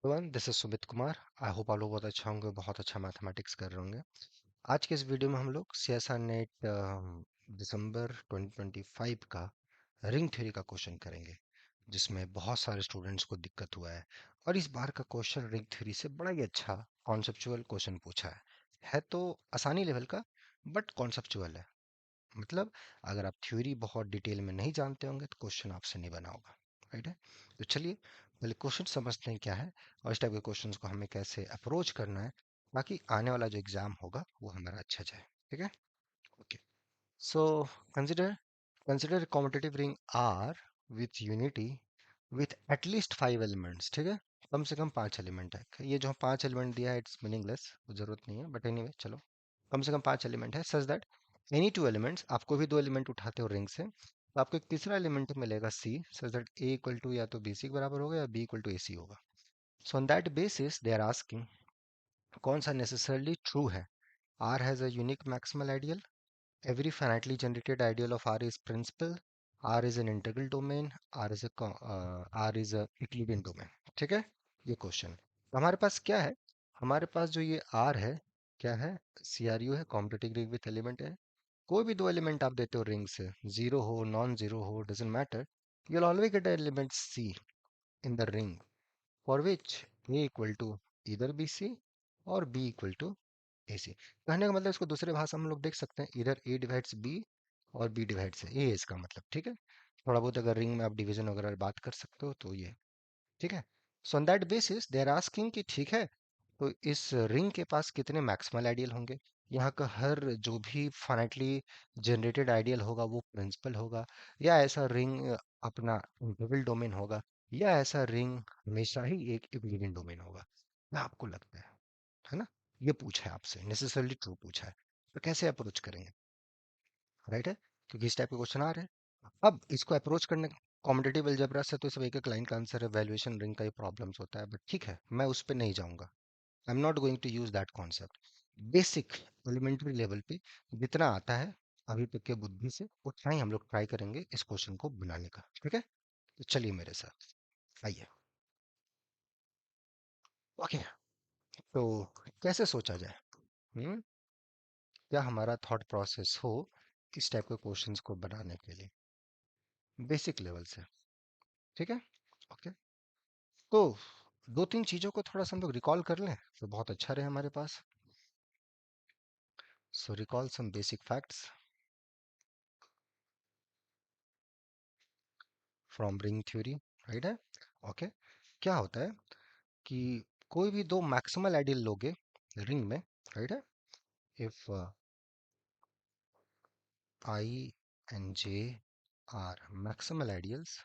Everyone, this is Sumit Kumar. I hope आप लोग बहुत अच्छा होंगे, बहुत अच्छा मैथमेटिक्स कर रहे होंगे। आज के इस वीडियो में हम लोग सीएसआर नेट दिसंबर 2025 का रिंग थ्योरी का क्वेश्चन करेंगे, जिसमें बहुत सारे स्टूडेंट्स को दिक्कत हुआ है। और इस बार का क्वेश्चन रिंग थ्योरी से बड़ा ही अच्छा कॉन्सेप्चुअल क्वेश्चन पूछा है तो आसानी लेवल का, बट कॉन्सेप्चुअल है। मतलब अगर आप थ्योरी बहुत डिटेल में नहीं जानते होंगे तो क्वेश्चन आपसे नहीं बना होगा। राइट है। तो चलिए पहले क्वेश्चन समझते हैं क्या है, और इस टाइप के क्वेश्चंस को हमें कैसे अप्रोच करना है, ताकि आने वाला जो एग्जाम होगा वो हमारा अच्छा जाए। ठीक है। Okay. So consider consider competitive ring are with unity with at least 5 elements. ठीक है। कम से कम 5 एलिमेंट है। ये जो 5 एलिमेंट दिया है इट्स मीनिंगलेस, जरूरत नहीं है, बट एनीवे चलो, कम से कम 5 एलिमेंट है। सच दैट एनी 2 एलिमेंट्स, आपको भी 2 एलिमेंट उठाते हो रिंग से, तो आपको एक तीसरा एलिमेंट मिलेगा C, such that A equal to या तो बी सी के बराबर होगा या B equal to A C होगा। So on that basis they are asking कौन सा नेसेसरली ट्रू है। R has a unique maximal ideal, every finitely generated ideal of R is principal, R is an integral domain, R is a Euclidean domain। ठीक है। ये question तो हमारे पास क्या है, हमारे पास जो ये R है क्या है, CRU है, कॉम्पिटिटिव रिंग विथ एलिमेंट है। कोई भी 2 एलिमेंट आप देते हो रिंग से, जीरो हो नॉन जीरो हो doesn't matter, you'll always get an element C in the ring for which A equal to either BC और B equal to AC। कहने का मतलब, इसको दूसरे भाषा में हम लोग देख सकते हैं, इधर A डिवाइड्स B और B डिवाइड्स A, ये इसका मतलब। ठीक है। थोड़ा बहुत अगर रिंग में आप डिवीजन वगैरह बात कर सकते हो तो ये ठीक है। So on that basis they are asking कि ठीक है, तो इस रिंग के पास कितने मैक्सिमल आइडियल होंगे। यहाँ का हर जो भी फाइनाइटली जनरेटेड आइडियल होगा वो प्रिंसिपल होगा, या ऐसा रिंग अपना इंटीग्रल डोमेन होगा, या ऐसा रिंग हमेशा ही एक यूक्लिडियन डोमेन होगा। क्या आपको लगता है ना। ये पूछा है आपसे, नेसेसरली ट्रू पूछा है, तो कैसे अप्रोच करेंगे। राइट है, क्योंकि इस टाइप के क्वेश्चन आ रहे हैं। अब इसको अप्रोच करने, कॉम्पिटिटिव अलजेब्रा से तो सब एक एक लाइन का आंसर है, वैल्यूएशन रिंग का ही प्रॉब्लम्स होता है, बट ठीक है, मैं उस पर नहीं जाऊंगा। I am not going to use that concept. Basic elementary level पे जितना आता है अभी तक के बुद्धि से, उतना ही हम लोग ट्राई करेंगे इस क्वेश्चन को बनाने का। ठीक है। तो चलिए मेरे साथ आइए। ओके। तो कैसे सोचा जाए, हम्म क्या हमारा थॉट प्रोसेस हो इस टाइप के क्वेश्चंस को बनाने के लिए, बेसिक लेवल से। ठीक है। ओके। तो दो तीन चीजों को थोड़ा सा हम लोग रिकॉल कर लें तो बहुत अच्छा रहे हमारे पास। So recall some basic facts from ring theory. Right है। ओके। क्या होता है कि कोई भी दो मैक्सिमल आइडियल लोगे रिंग में, राइट है, if I and J are maximal ideals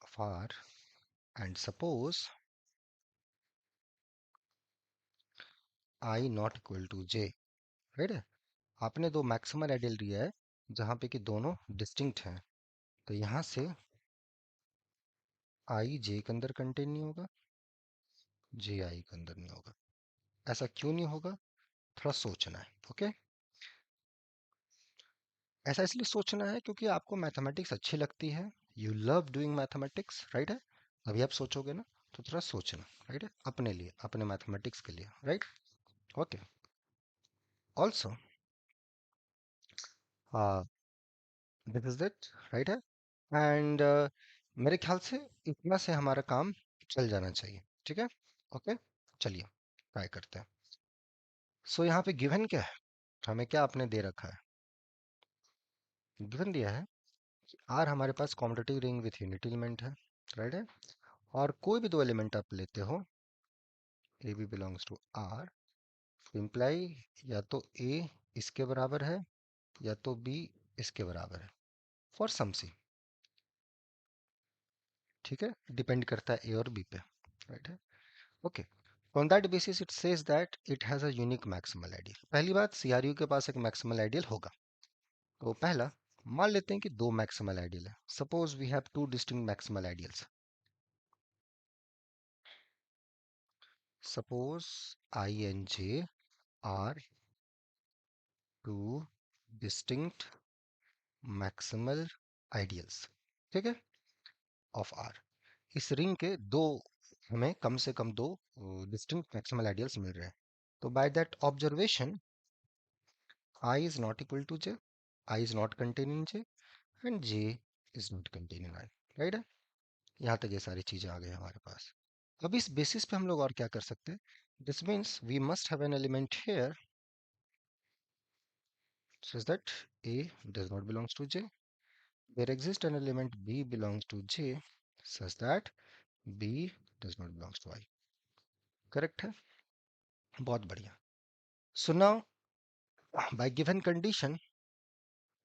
of R, and suppose I not equal to J। राइट है। आपने दो मैक्सिमल आइडियल लिया है जहां पे कि दोनों डिस्टिंक्ट हैं, तो यहां से आई जे के अंदर कंटेन नहीं होगा, जे आई के अंदर नहीं होगा। ऐसा क्यों नहीं होगा, थोड़ा सोचना है। ओके। ऐसा इसलिए सोचना है क्योंकि आपको मैथमेटिक्स अच्छी लगती है, you love doing mathematics, right है। अभी आप सोचोगे ना, तो थोड़ा सोचना, राइट है, अपने लिए, अपने मैथमेटिक्स के लिए। Right. Okay. Also this is it, right है। एंड मेरे ख्याल से इतना से हमारा काम चल जाना चाहिए। ठीक है। ओके। चलिए ट्राई करते हैं। सो यहाँ पे गिवन क्या है, हमें क्या आपने दे रखा है, गिवन दिया है कि आर हमारे पास commutative ring with unit element है, राइट है। और कोई भी दो एलिमेंट आप लेते हो, A B belongs to R, imply या तो ए इसके बराबर है या तो बी इसके बराबर है, फॉर सम सी। ठीक है। डिपेंड करता है ए और बी पे, राइट है। Okay. On that basis it says that it has a unique maximal ideal. पहली बात, सीआरयू के पास एक मैक्सिमल आइडियल होगा। तो पहला, मान लेते हैं कि दो मैक्सिमल आइडियल है, suppose we have two distinct maximal ideals. Suppose I and J are two distinct maximal ideals. ठीक है, ऑफ आर। इस रिंग के दो, हमें कम से कम दो डिस्टिंक्ट मैक्सिमल आइडियल्स मिल रहे हैं। तो by that observation I is not equal to j, I is not contained in j and j is not contained in I, right है। यहाँ तक ये सारी चीजें आ गई हमारे पास। अब इस बेसिस पे हम लोग और क्या कर सकते हैं? This means we must have an element here such that A does not belongs to J. There exists an element B belongs to J such that B does not belongs to I. Correct है, बहुत बढ़िया। So now by given condition,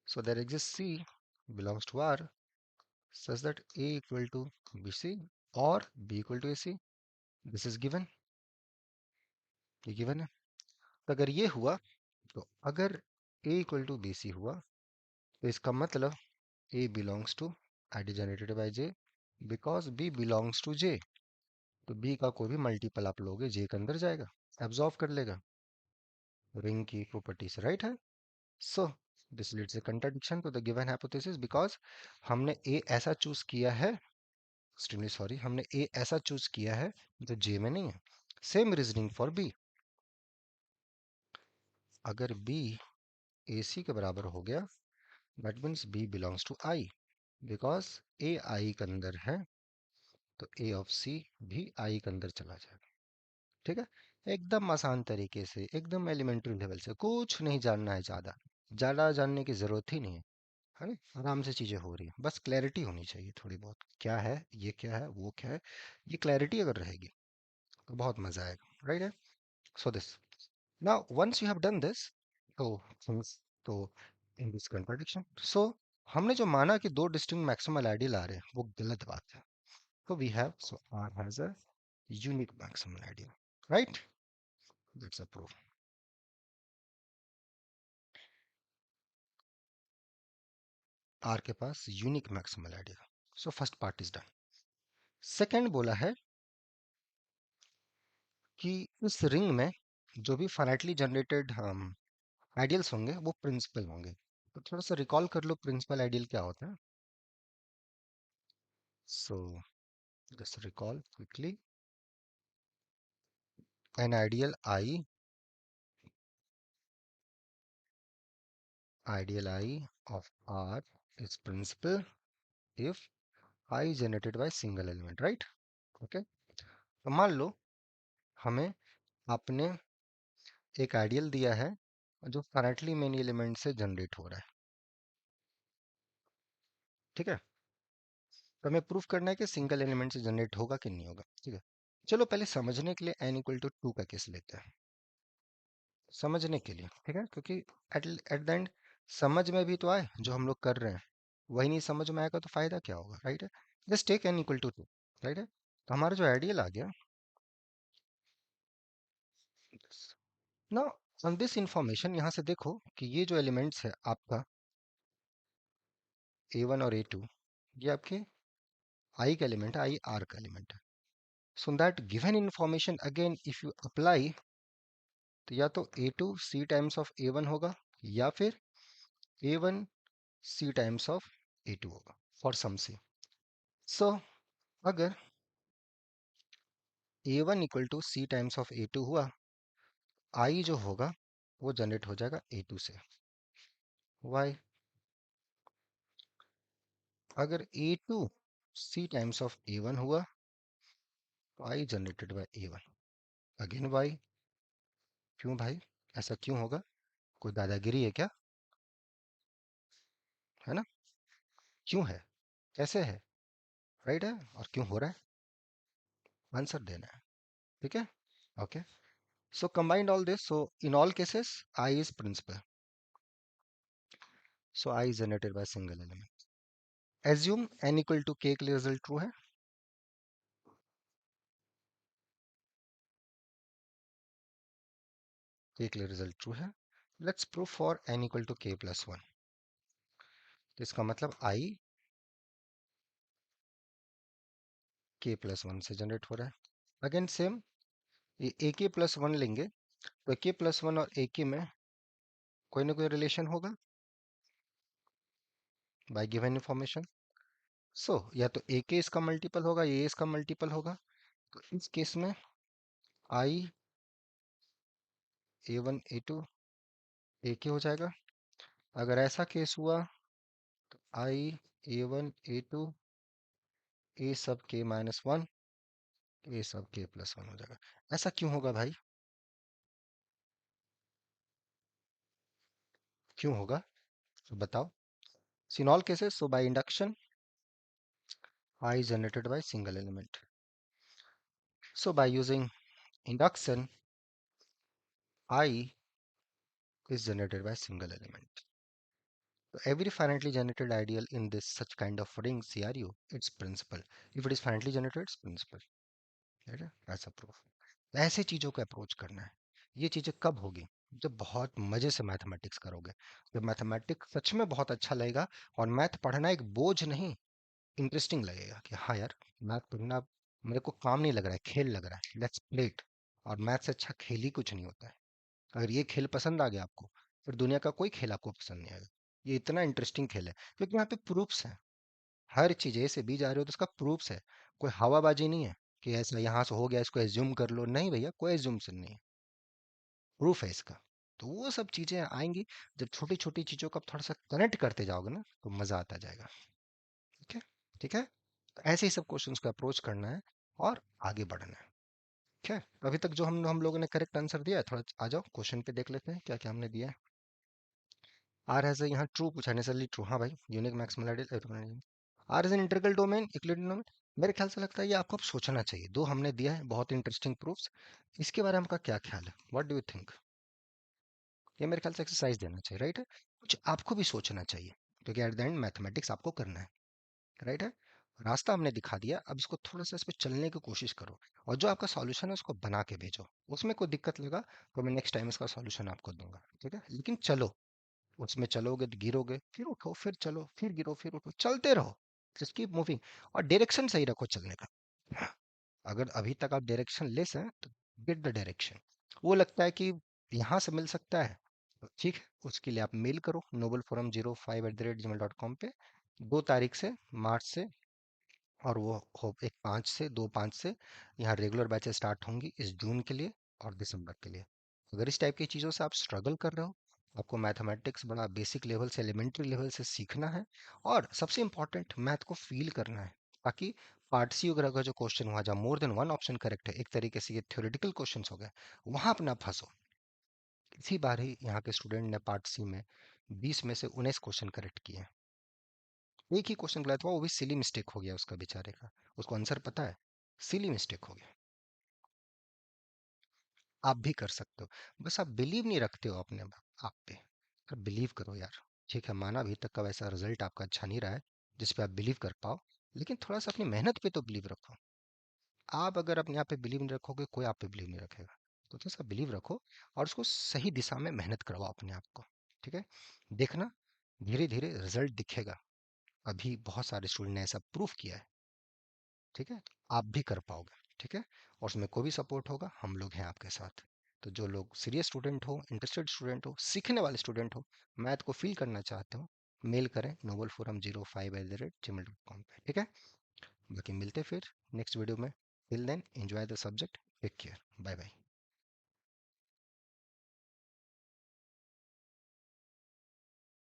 so there exists C belongs to R such that A equal to BC or B equal to AC. This is given, ये given है। तो अगर ये हुआ, तो अगर A equal to BC हुआ, तो इसका मतलब A belongs to ID generated by J because B belongs to J, तो B का कोई भी मल्टीपल आप लोगे J के अंदर जाएगा, एब्जॉर्व कर लेगा, रिंग की प्रॉपर्टी से, राइट है। So this leads a contradiction to the given hypothesis because हमने A ऐसा चूज किया है, एक्सट्रीमली सॉरी, हमने A ऐसा चूज किया है जो J में नहीं है। Same reasoning for B। अगर B AC के बराबर हो गया, that means B belongs to I because A I के अंदर है, तो A ऑफ C भी I के अंदर चला जाएगा। ठीक है, एकदम आसान तरीके से, एकदम एलिमेंट्री लेवल से, कुछ नहीं जानना है, ज़्यादा ज़्यादा जानने की ज़रूरत ही नहीं है ना। आराम से चीज़ें हो रही है, बस क्लैरिटी होनी चाहिए थोड़ी बहुत, क्या है ये, क्या है वो, क्या है ये, क्लैरिटी अगर रहेगी तो बहुत मज़ा आएगा, राइट है। So this, now once you have done this, तो थिंग्स, तो इन दिस कंट्राडिक्शन, सो हमने जो माना कि दो डिस्टिंक्ट मैक्सिमल आइडियल आ रहे हैं, वो गलत बात है। तो we have, so R has a unique maximal ideal, right, that's a proof. R के पास unique maximal ideal, so first part is done. Second बोला है कि इस रिंग में जो भी फाइनाइटली जनरेटेड आइडियल्स होंगे वो प्रिंसिपल होंगे। तो थोड़ा सा रिकॉल कर लो प्रिंसिपल आइडियल क्या होता है। So just recall quickly, an ideal I of R is principal if I generated by single element, right. Okay, तो मान लो हमें आपने एक आइडियल दिया है जो फाइनाइटली मेनी एलिमेंट से जनरेट हो रहा है, ठीक है। तो हमें प्रूफ करना है कि सिंगल एलिमेंट से जनरेट होगा कि नहीं होगा, ठीक है। चलो पहले समझने के लिए n इक्वल टू 2 का केस लेते हैं, समझने के लिए, ठीक है, क्योंकि एट एट द एंड समझ में भी तो आए जो हम लोग कर रहे हैं। वही नहीं समझ में आएगा तो फायदा क्या होगा, राइट है। Just take n equal to 2, right है। तो हमारा जो आइडियल आ गया ना, ऑन दिस इंफॉर्मेशन, यहाँ से देखो कि ये जो एलिमेंट्स है आपका a1 और a2, ये आपके i का एलिमेंट है, i r का एलिमेंट है। So that given information again if you apply, तो या तो a2 c times of a1 होगा, या फिर a1 c times of a2 होगा फॉर सम c। सो अगर a1 equal to c times of a2 हुआ, i जो होगा वो जनरेट हो जाएगा a2 से। y, अगर a2 c times of a1 हुआ, तो i generated by a1, again y। क्यों भाई, ऐसा क्यों होगा? कोई दादागिरी है क्या? है ना, क्यों है, कैसे है, राइट है, और क्यों हो रहा है, आंसर देना है, ठीक है। Okay, so combined all this, so in all cases I is principal, so I is generated by single element। assume n equal to k के लिए रिजल्ट ट्रू है, k के लिए रिजल्ट ट्रू है। Let's prove for n equal to k plus 1, तो इसका मतलब I k plus 1 से जनरेट हो रहा है। अगेन सेम, ये a k प्लस 1 लेंगे, तो k प्लस 1 और a k में कोई ना कोई रिलेशन होगा बाय गिवन इंफॉर्मेशन। सो या तो ए के इसका मल्टीपल होगा, ये इसका मल्टीपल होगा। तो इस केस में आई A1 A2 ए के हो जाएगा। अगर ऐसा केस हुआ तो आई A1 A2 ए सब के -1 ए सब के +1 हो जाएगा। ऐसा क्यों होगा भाई? क्यों होगा? तो बताओ। So in all cases, so by induction, I is generated by single element. So by using induction, I is generated by single element. So every finitely generated ideal in this such kind of ring CRU, it's principal. If it is finitely generated, it's principal. ठीक है? ऐसा proof. ऐसे चीजों को approach करना है। ये चीजें कब होगी? जब बहुत मजे से मैथमेटिक्स करोगे, जब मैथमेटिक्स सच में बहुत अच्छा लगेगा और मैथ पढ़ना एक बोझ नहीं, इंटरेस्टिंग लगेगा कि हाँ यार, मैथ पढ़ना मेरे को काम नहीं लग रहा है, खेल लग रहा है, लेट्स प्ले इट। और मैथ से अच्छा खेल ही कुछ नहीं होता है। अगर ये खेल पसंद आ गया आपको, फिर दुनिया का कोई खेल आपको पसंद नहीं आएगा। ये इतना इंटरेस्टिंग खेल है क्योंकि यहाँ पे प्रूफ्स हैं। हर चीज ए से बी जा रही हो तो उसका प्रूफ्स है। कोई हवाबाजी नहीं है कि ऐसा यहाँ से हो गया इसको एज्यूम कर लो, नहीं भैया, कोई एज्यूमशन नहीं है, प्रूफ है इसका। तो वो सब चीजें आएंगी जब छोटी छोटी चीजों को आप थोड़ा सा कनेक्ट करते जाओगे ना, तो मजा आता जाएगा। ठीक है? ठीक है। तो ऐसे ही सब क्वेश्चंस को अप्रोच करना है और आगे बढ़ना है। ठीक है? अभी तक जो हम लोगों ने करेक्ट आंसर दिया है, थोड़ा आ जाओ क्वेश्चन पे देख लेते हैं क्या क्या हमने दिया है। आर हैज यहाँ ट्रू पूछा, नेसेसरली ट्रू, हाँ भाई, unique maximal ideal. R is an integral domain, Euclidean domain. मेरे ख्याल से लगता है ये आपको अब सोचना चाहिए। दो हमने दिया है बहुत इंटरेस्टिंग प्रूफ्स। इसके बारे में आपका क्या ख्याल है? What do you think? ये मेरे ख्याल से एक्सरसाइज देना चाहिए, राइट है? कुछ आपको भी सोचना चाहिए क्योंकि एट द एंड मैथमेटिक्स आपको करना है, राइट है? रास्ता हमने दिखा दिया, अब इसको थोड़ा सा इस पर चलने की कोशिश करो और जो आपका सॉल्यूशन है उसको बना के भेजो। उसमें कोई दिक्कत लगा तो मैं नेक्स्ट टाइम इसका सॉल्यूशन आपको दूंगा, ठीक है? लेकिन चलो, उसमें चलोगे तो गिरोगे, फिर उठो, फिर चलो, फिर गिरो, फिर उठो, चलते रहो। Just keep moving. और डायरेक्शन सही रखो चलने का। अगर अभी तक आप डायरेक्शन लेस हैं तो गेट द डायरेक्शन। वो लगता है कि यहाँ से मिल सकता है, तो ठीक है, उसके लिए आप मेल करो nobleforum05@gmail.com पे। 2 तारीख से, मार्च से, और वो हो एक 5 से 2 5 से यहाँ रेगुलर बैचेस स्टार्ट होंगी इस जून के लिए और दिसंबर के लिए। अगर इस टाइप की चीज़ों से आप स्ट्रगल कर रहे हो, आपको मैथमेटिक्स बड़ा बेसिक लेवल से एलिमेंट्री लेवल से सीखना है, और सबसे इंपॉर्टेंट मैथ को फील करना है, ताकि पार्ट सी वगैरह का जो क्वेश्चन हुआ जहाँ more than one option correct है, एक तरीके से ये थ्योरेटिकल क्वेश्चन हो गए, वहां अपना फंसो। इसी बार ही यहाँ के स्टूडेंट ने पार्ट सी में 20 में से 19 क्वेश्चन करेक्ट किए हैं। एक ही क्वेश्चन गलत हुआ, वो भी सिली मिस्टेक हो गया उसका बेचारे का, उसको आंसर पता है, सिली मिस्टेक हो गया। आप भी कर सकते हो, बस आप बिलीव नहीं रखते हो अपने आप पे। आप बिलीव करो यार। ठीक है, माना अभी तक का वैसा रिजल्ट आपका अच्छा नहीं रहा है जिस पे आप बिलीव कर पाओ, लेकिन थोड़ा सा अपनी मेहनत पे तो बिलीव रखो। आप अगर अपने आप पे बिलीव नहीं रखोगे, कोई आप पे बिलीव नहीं रखेगा। तो थोड़ा सा बिलीव रखो और उसको सही दिशा में मेहनत करवाओ अपने आप को। ठीक है? देखना, धीरे धीरे रिजल्ट दिखेगा। अभी बहुत सारे स्टूडेंट ने ऐसा प्रूफ किया है। ठीक है? आप भी कर पाओगे। ठीक है? और उसमें कोई भी सपोर्ट होगा, हम लोग हैं आपके साथ। तो जो लोग सीरियस स्टूडेंट हो, इंटरेस्टेड स्टूडेंट हो, सीखने वाले स्टूडेंट हो, मैथ को फील करना चाहते हो, मेल करें nobleforum05@gmail.com पे। ठीक है? बाकी मिलते फिर नेक्स्ट वीडियो में। Till then enjoy the subject, take care, bye bye.